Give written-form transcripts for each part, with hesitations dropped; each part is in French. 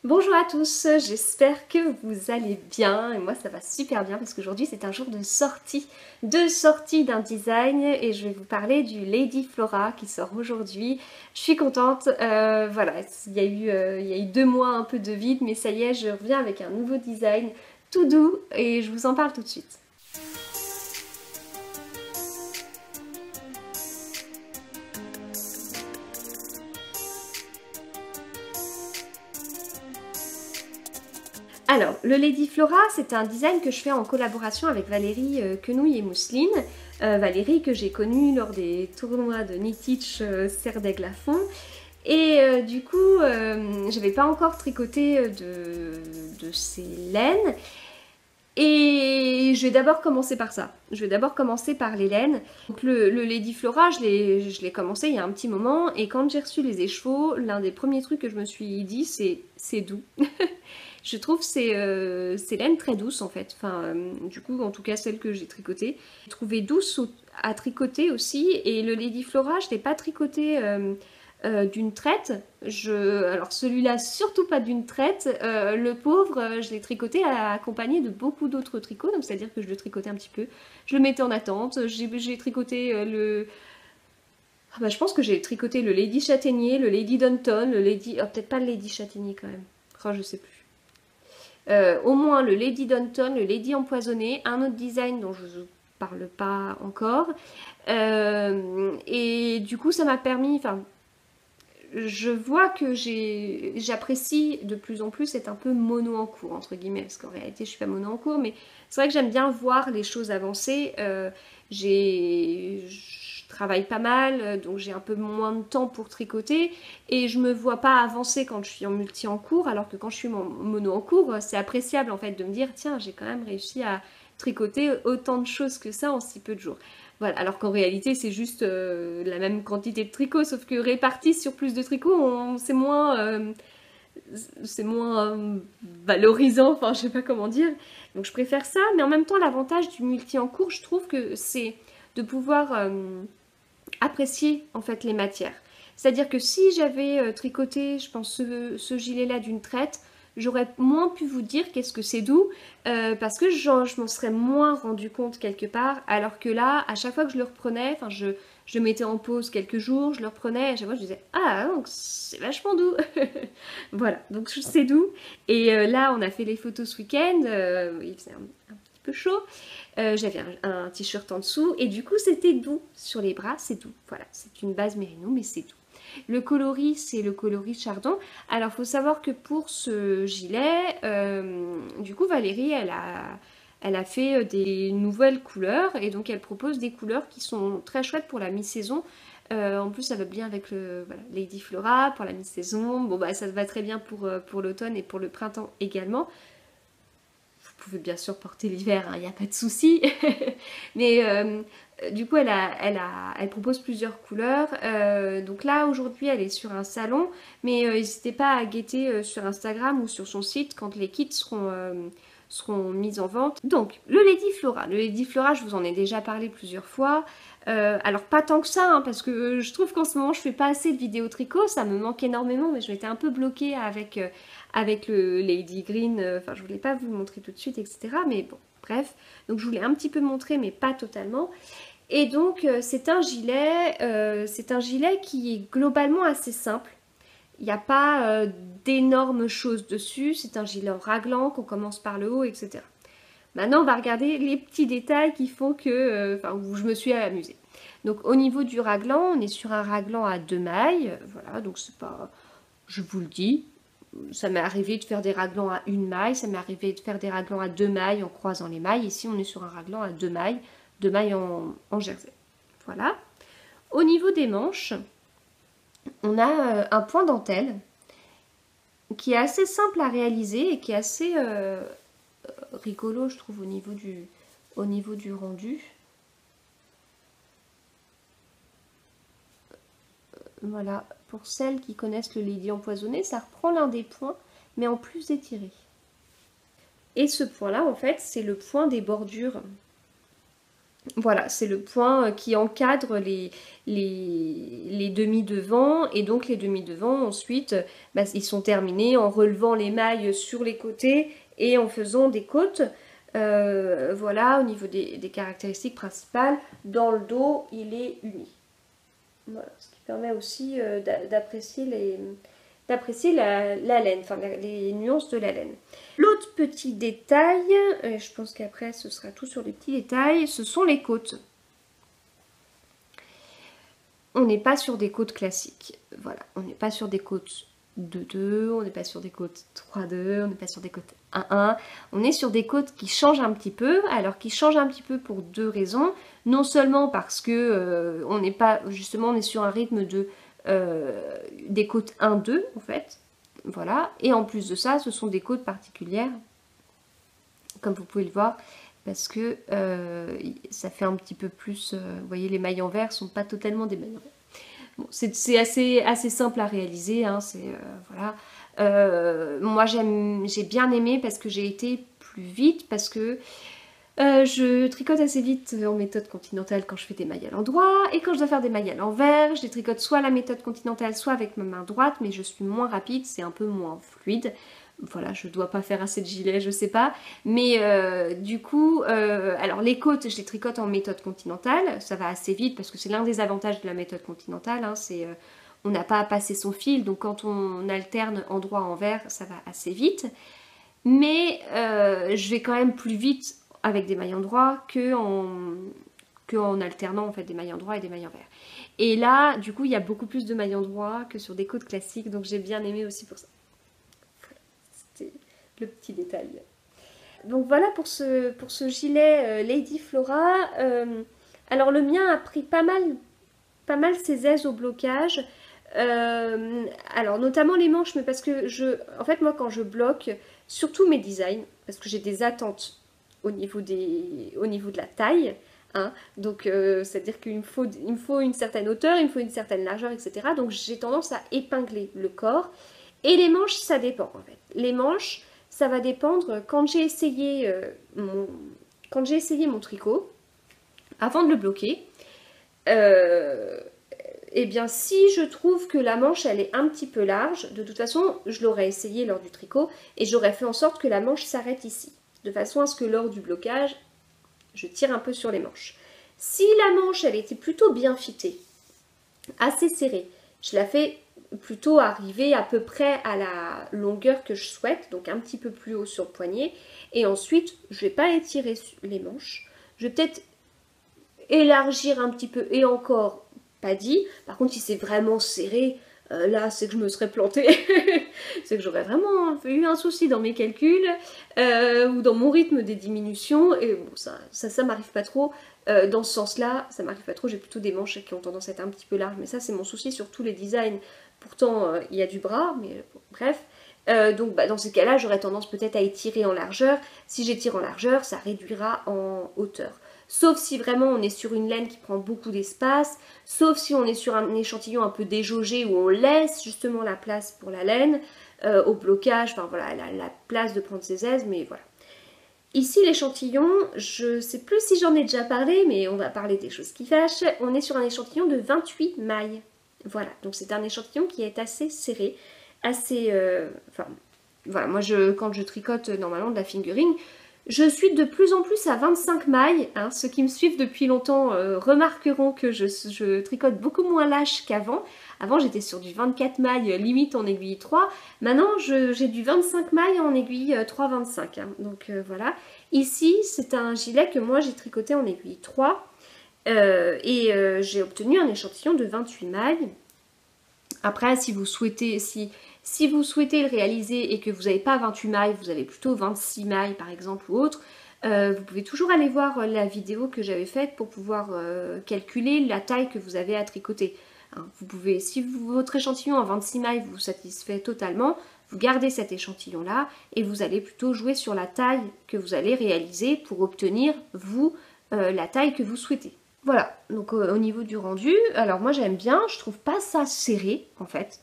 Bonjour à tous, j'espère que vous allez bien et moi ça va super bien parce qu'aujourd'hui c'est un jour de sortie d'un design et je vais vous parler du Lady Flora qui sort aujourd'hui. Je suis contente, voilà, il y a eu 2 mois un peu de vide mais ça y est, je reviens avec un nouveau design tout doux et je vous en parle tout de suite. Alors, le Lady Flora, c'est un design que je fais en collaboration avec Valérie Quenouille et Mousseline. Valérie que j'ai connue lors des tournois de Knitich Serre d'Aigle à fond. Et du coup, j'avais pas encore tricoté de ces laines. Et je vais d'abord commencer par ça. Je vais d'abord commencer par les laines. Donc le Lady Flora, je l'ai commencé il y a un petit moment. Et quand j'ai reçu les écheveaux, l'un des premiers trucs que je me suis dit, c'est doux. Je trouve ces laines très douces en fait. Enfin, du coup, en tout cas, celles que j'ai tricotées. J'ai trouvé douce à tricoter aussi. Et le Lady Flora, je ne l'ai pas tricoté d'une traite. Alors celui-là, surtout pas d'une traite. Le pauvre, je l'ai tricoté accompagné de beaucoup d'autres tricots. Donc c'est-à-dire que je le tricotais un petit peu. Je le mettais en attente. J'ai tricoté le... Ah bah, je pense que j'ai tricoté le Lady Châtaignier, le Lady Downton, le Lady... Oh, peut-être pas le Lady Châtaignier quand même. Oh, je sais plus. Au moins le Lady Downton, le Lady Empoisonné, un autre design dont je ne vous parle pas encore. Et du coup, ça m'a permis... Enfin, je vois que j'apprécie de plus en plus être un peu mono en cours, entre guillemets, parce qu'en réalité, je suis pas mono en cours, mais c'est vrai que j'aime bien voir les choses avancer. Je travaille pas mal, donc j'ai un peu moins de temps pour tricoter, et je me vois pas avancer quand je suis en multi en cours, alors que quand je suis en mono en cours, c'est appréciable en fait de me dire, tiens, j'ai quand même réussi à tricoter autant de choses que ça en si peu de jours. Voilà, alors qu'en réalité c'est juste la même quantité de tricot, sauf que réparti sur plus de tricots, c'est moins valorisant, enfin je sais pas comment dire. Donc je préfère ça, mais en même temps l'avantage du multi en cours, je trouve que c'est de pouvoir apprécier en fait les matières. C'est-à-dire que si j'avais tricoté, je pense, ce gilet-là d'une traite, j'aurais moins pu vous dire qu'est-ce que c'est doux, parce que je m'en serais moins rendu compte quelque part, alors que là, à chaque fois que je le reprenais, enfin je mettais en pause quelques jours, je le reprenais, à chaque fois je disais ah donc c'est vachement doux. Voilà, donc c'est doux. Et là on a fait les photos ce week-end, il faisait un petit peu chaud. J'avais un t-shirt en dessous et du coup c'était doux sur les bras, c'est doux. Voilà, c'est une base mérino mais c'est doux. Le coloris, c'est le coloris Chardon. Alors, il faut savoir que pour ce gilet, du coup, Valérie, elle a fait des nouvelles couleurs et donc elle propose des couleurs qui sont très chouettes pour la mi-saison. En plus, ça va bien avec le voilà, Lady Flora pour la mi-saison. Bon, bah, ça va très bien pour l'automne et pour le printemps également. Vous pouvez bien sûr porter l'hiver, il n'y a pas de souci. Mais du coup, elle propose plusieurs couleurs. Donc là, aujourd'hui, elle est sur un salon. Mais n'hésitez pas à guetter sur Instagram ou sur son site quand les kits seront mis en vente. Donc, le Lady Flora. Le Lady Flora, je vous en ai déjà parlé plusieurs fois. Alors, pas tant que ça, hein, parce que je trouve qu'en ce moment, je fais pas assez de vidéos tricot. Ça me manque énormément, mais je m'étais un peu bloquée avec le Lady Green. Enfin, je voulais pas vous le montrer tout de suite, etc. Mais bon, bref. Donc, je voulais un petit peu montrer, mais pas totalement. Et donc, c'est un gilet qui est globalement assez simple. Il n'y a pas d'énormes choses dessus. C'est un gilet en raglan qu'on commence par le haut, etc. Maintenant, on va regarder les petits détails qui font que, où je me suis amusée. Donc, au niveau du raglan, on est sur un raglan à 2 mailles. Voilà, donc c'est pas... Je vous le dis. Ça m'est arrivé de faire des raglans à 1 maille. Ça m'est arrivé de faire des raglans à 2 mailles en croisant les mailles. Ici, on est sur un raglan à 2 mailles. 2 mailles en jersey. Voilà. Au niveau des manches, on a un point dentelle qui est assez simple à réaliser et qui est assez rigolo, je trouve, au niveau du rendu. Voilà, pour celles qui connaissent le Lady Empoisonné, ça reprend l'un des points, mais en plus étiré. Et ce point-là, en fait, c'est le point des bordures. Voilà, c'est le point qui encadre les demi-devants. Et donc les demi-devants, ensuite, bah, ils sont terminés en relevant les mailles sur les côtés et en faisant des côtes. Voilà, au niveau des caractéristiques principales. Dans le dos, il est uni. Voilà, ce qui permet aussi d'apprécier la laine, enfin les nuances de la laine. L'autre petit détail, je pense qu'après ce sera tout sur les petits détails, ce sont les côtes. On n'est pas sur des côtes classiques, voilà, on n'est pas sur des côtes 2-2, on n'est pas sur des côtes 3-2, on n'est pas sur des côtes 1-1, on est sur des côtes qui changent un petit peu, alors qui changent un petit peu pour deux raisons, non seulement parce que on n'est pas, justement, on est sur un rythme de des côtes 1-2 en fait, voilà, et en plus de ça, ce sont des côtes particulières, comme vous pouvez le voir, parce que ça fait un petit peu plus, vous voyez, les mailles en vert sont pas totalement des mailles en vert. Bon, c'est assez simple à réaliser, hein, voilà. Moi j'ai bien aimé parce que j'ai été plus vite, parce que je tricote assez vite en méthode continentale quand je fais des mailles à l'endroit, et quand je dois faire des mailles à l'envers, je les tricote soit à la méthode continentale, soit avec ma main droite, mais je suis moins rapide, c'est un peu moins fluide. Voilà, je dois pas faire assez de gilets, je sais pas. Mais du coup, alors les côtes, je les tricote en méthode continentale, ça va assez vite parce que c'est l'un des avantages de la méthode continentale, hein, c'est on n'a pas à passer son fil, donc quand on alterne endroit-envers, ça va assez vite. Mais je vais quand même plus vite avec des mailles endroits que en alternant en fait des mailles endroits et des mailles envers. Et là, du coup, il y a beaucoup plus de mailles endroits que sur des côtes classiques, donc j'ai bien aimé aussi pour ça. C'était le petit détail. Donc voilà pour ce gilet Lady Flora. Alors le mien a pris pas mal ses aises au blocage. Alors notamment les manches, mais parce que en fait moi quand je bloque, surtout mes designs, parce que j'ai des attentes au niveau de la taille, hein, donc c'est-à-dire qu'il me faut une certaine hauteur, il me faut une certaine largeur, etc. Donc j'ai tendance à épingler le corps. Et les manches, ça dépend en fait. Les manches, ça va dépendre quand j'ai essayé mon tricot, avant de le bloquer. Eh bien, si je trouve que la manche, elle est un petit peu large, de toute façon, je l'aurais essayé lors du tricot, et j'aurais fait en sorte que la manche s'arrête ici, de façon à ce que lors du blocage, je tire un peu sur les manches. Si la manche, elle était plutôt bien fitée, assez serrée, je la fais plutôt arriver à peu près à la longueur que je souhaite, donc un petit peu plus haut sur le poignet, et ensuite, je ne vais pas étirer les manches, je vais peut-être élargir un petit peu, et encore, pas dit. Par contre, si c'est vraiment serré, là, c'est que je me serais plantée. C'est que j'aurais vraiment eu un souci dans mes calculs ou dans mon rythme des diminutions. Et bon, ça m'arrive pas trop. Dans ce sens-là, ça m'arrive pas trop. J'ai plutôt des manches qui ont tendance à être un petit peu larges. Mais ça, c'est mon souci sur tous les designs. Pourtant, il y a du bras, mais bon, bref. Donc dans ces cas-là, j'aurais tendance peut-être à étirer en largeur. Si j'étire en largeur, ça réduira en hauteur. Sauf si vraiment on est sur une laine qui prend beaucoup d'espace, sauf si on est sur un échantillon un peu déjaugé où on laisse justement la place pour la laine, au blocage, enfin voilà, la place de prendre ses aises, mais voilà. Ici l'échantillon, je sais plus si j'en ai déjà parlé, mais on va parler des choses qui fâchent. On est sur un échantillon de 28 mailles. Voilà, donc c'est un échantillon qui est assez serré, assez... enfin, voilà, moi quand je tricote normalement de la fingering, je suis de plus en plus à 25 mailles, hein. Ceux qui me suivent depuis longtemps remarqueront que je tricote beaucoup moins lâche qu'avant. Avant j'étais sur du 24 mailles limite en aiguille 3, maintenant j'ai du 25 mailles en aiguille 3,25, hein. Donc voilà. Ici c'est un gilet que moi j'ai tricoté en aiguille 3 et j'ai obtenu un échantillon de 28 mailles. Après si vous souhaitez, si vous souhaitez le réaliser et que vous n'avez pas 28 mailles, vous avez plutôt 26 mailles par exemple ou autre, vous pouvez toujours aller voir la vidéo que j'avais faite pour pouvoir calculer la taille que vous avez à tricoter. Hein, vous pouvez, si votre échantillon en 26 mailles vous satisfait totalement, vous gardez cet échantillon là et vous allez plutôt jouer sur la taille que vous allez réaliser pour obtenir vous la taille que vous souhaitez. Voilà, donc au niveau du rendu, alors moi j'aime bien, je trouve pas ça serré en fait.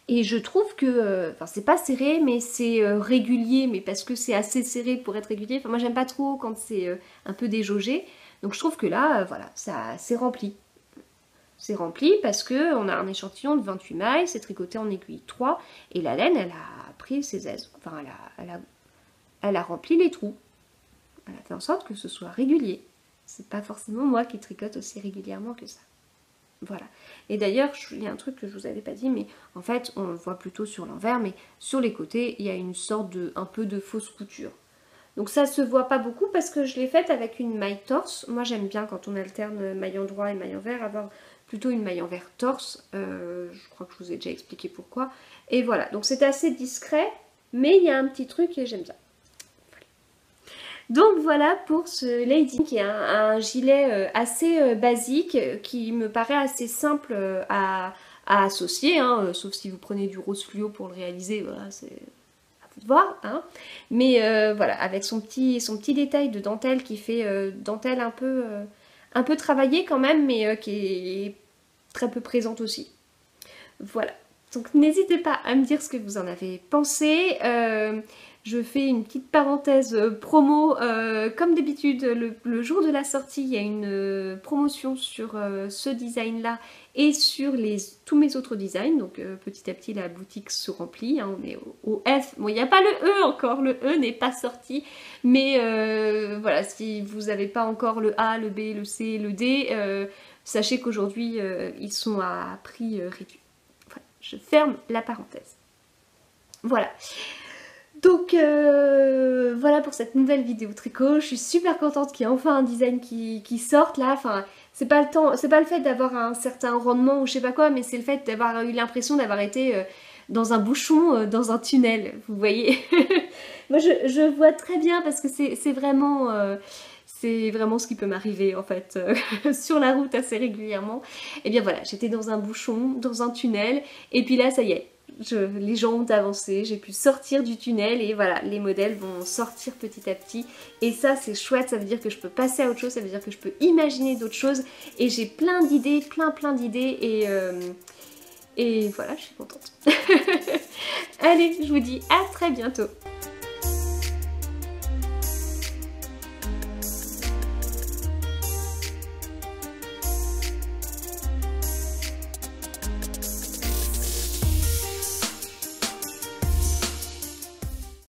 Et je trouve que, enfin c'est pas serré mais c'est régulier, mais parce que c'est assez serré pour être régulier. Enfin moi j'aime pas trop quand c'est un peu déjaugé. Donc je trouve que là, voilà, ça c'est rempli. C'est rempli parce que on a un échantillon de 28 mailles, c'est tricoté en aiguille 3 et la laine, elle a pris ses aises. Enfin, elle a rempli les trous. Elle a fait en sorte que ce soit régulier. C'est pas forcément moi qui tricote aussi régulièrement que ça. Voilà. Et d'ailleurs, il y a un truc que je vous avais pas dit, mais en fait, on le voit plutôt sur l'envers, mais sur les côtés, il y a une sorte de, un peu de fausse couture. Donc ça se voit pas beaucoup parce que je l'ai faite avec une maille torse. Moi, j'aime bien quand on alterne maille endroit et maille envers, avoir plutôt une maille envers torse. Je crois que je vous ai déjà expliqué pourquoi. Et voilà, donc c'est assez discret, mais il y a un petit truc et j'aime bien. Donc voilà pour ce Lady qui est un gilet assez basique qui me paraît assez simple à associer, hein, sauf si vous prenez du rose fluo pour le réaliser, voilà, c'est à vous de voir. Hein. Mais voilà, avec son petit détail de dentelle qui fait dentelle un peu travaillée quand même, mais qui est très peu présente aussi. Voilà. Donc n'hésitez pas à me dire ce que vous en avez pensé. Je fais une petite parenthèse promo. Comme d'habitude, le jour de la sortie, il y a une promotion sur ce design-là et sur tous mes autres designs. Donc petit à petit, la boutique se remplit. Hein, on est au F. Bon, il n'y a pas le E encore. Le E n'est pas sorti. Mais voilà, si vous n'avez pas encore le A, le B, le C, le D, sachez qu'aujourd'hui, ils sont à prix réduit. Je ferme la parenthèse. Voilà. Donc voilà pour cette nouvelle vidéo tricot. Je suis super contente qu'il y ait enfin un design qui sorte là. Enfin, c'est pas le fait d'avoir un certain rendement ou je sais pas quoi, mais c'est le fait d'avoir eu l'impression d'avoir été dans un bouchon, dans un tunnel. Vous voyez. Moi je vois très bien parce que c'est vraiment ce qui peut m'arriver en fait sur la route assez régulièrement. Et bien voilà, j'étais dans un bouchon, dans un tunnel, et puis là ça y est, les gens ont avancé, j'ai pu sortir du tunnel et voilà, les modèles vont sortir petit à petit. Et ça c'est chouette, ça veut dire que je peux passer à autre chose, ça veut dire que je peux imaginer d'autres choses. Et j'ai plein d'idées, plein d'idées et voilà, je suis contente. Allez, je vous dis à très bientôt.